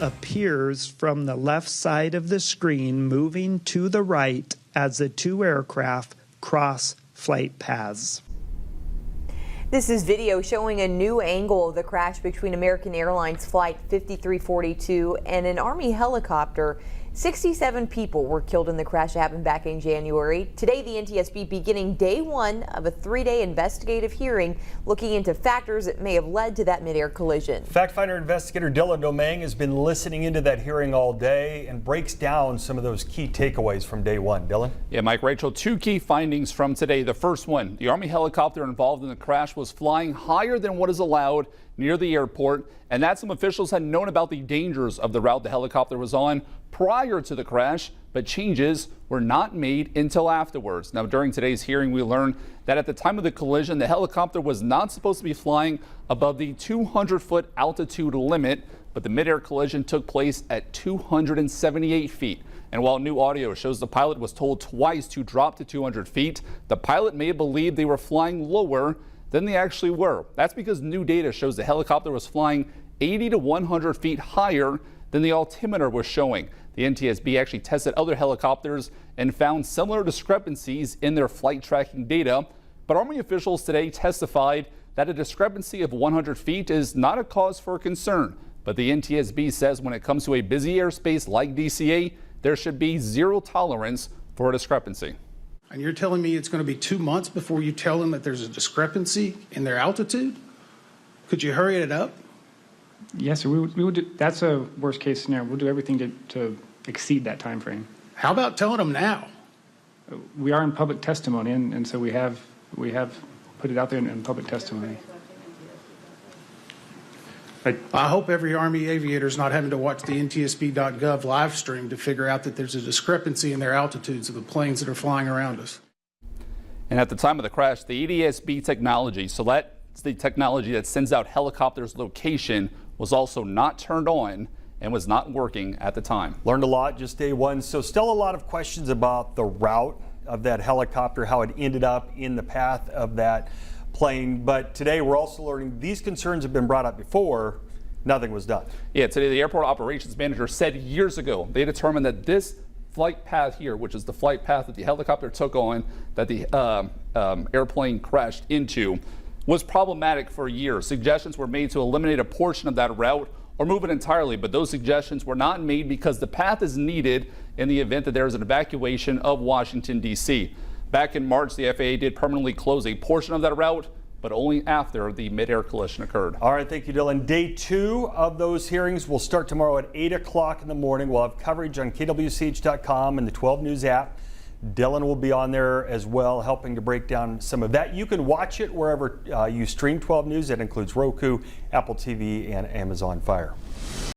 appears from the left side of the screen, moving to the right as the two aircraft cross flight paths. This is video showing a new angle of the crash between American Airlines Flight 5342 and an Army helicopter. 67 people were killed in the crash that happened back in January. Today, the NTSB beginning day one of a 3-day investigative hearing looking into factors that may have led to that midair collision. Fact finder investigator Dylan Domingue has been listening into that hearing all day and breaks down some of those key takeaways from day one. Dylan? Yeah, Mike, Rachel, two key findings from today. The first one, the Army helicopter involved in the crash was flying higher than what is allowed near the airport, and that some officials had known about the dangers of the route the helicopter was on prior to the crash, but changes were not made until afterwards. Now, during today's hearing, we learned that at the time of the collision, the helicopter was not supposed to be flying above the 200-foot altitude limit, but the midair collision took place at 278 feet. And while new audio shows the pilot was told twice to drop to 200 feet, the pilot may have believed they were flying lower than they actually were. That's because new data shows the helicopter was flying 80 to 100 feet higher than the altimeter was showing. The NTSB actually tested other helicopters and found similar discrepancies in their flight tracking data. But Army officials today testified that a discrepancy of 100 feet is not a cause for concern. But the NTSB says when it comes to a busy airspace like DCA, there should be zero tolerance for a discrepancy. And you're telling me it's going to be 2 months before you tell them that there's a discrepancy in their altitude? Could you hurry it up? Yes, sir. We would do, that's a worst case scenario. We'll do everything to exceed that time frame. How about telling them now? We are in public testimony, and so we have put it out there in public testimony. I hope every Army aviator is not having to watch the NTSB.gov live stream to figure out that there's a discrepancy in their altitudes of the planes that are flying around us. And at the time of the crash, the NSTB technology, so that's the technology that sends out helicopters' location, was also not turned on and was not working at the time. Learned a lot just day one. So still a lot of questions about the route of that helicopter, how it ended up in the path of that plane. But today we're also learning these concerns have been brought up before. Nothing was done. Yeah, today the airport operations manager said years ago they determined that this flight path here, which is the flight path that the helicopter took on, that the airplane crashed into, was problematic for years. Suggestions were made to eliminate a portion of that route or move it entirely, but those suggestions were not made because the path is needed in the event that there is an evacuation of Washington, D.C. Back in March, the FAA did permanently close a portion of that route, but only after the midair collision occurred. All right, thank you, Dylan. Day two of those hearings will start tomorrow at 8 o'clock in the morning. We'll have coverage on KWCH.com and the 12 News app. Dylan will be on there as well, helping to break down some of that. You can watch it wherever you stream 12 News. That includes Roku, Apple TV, and Amazon Fire.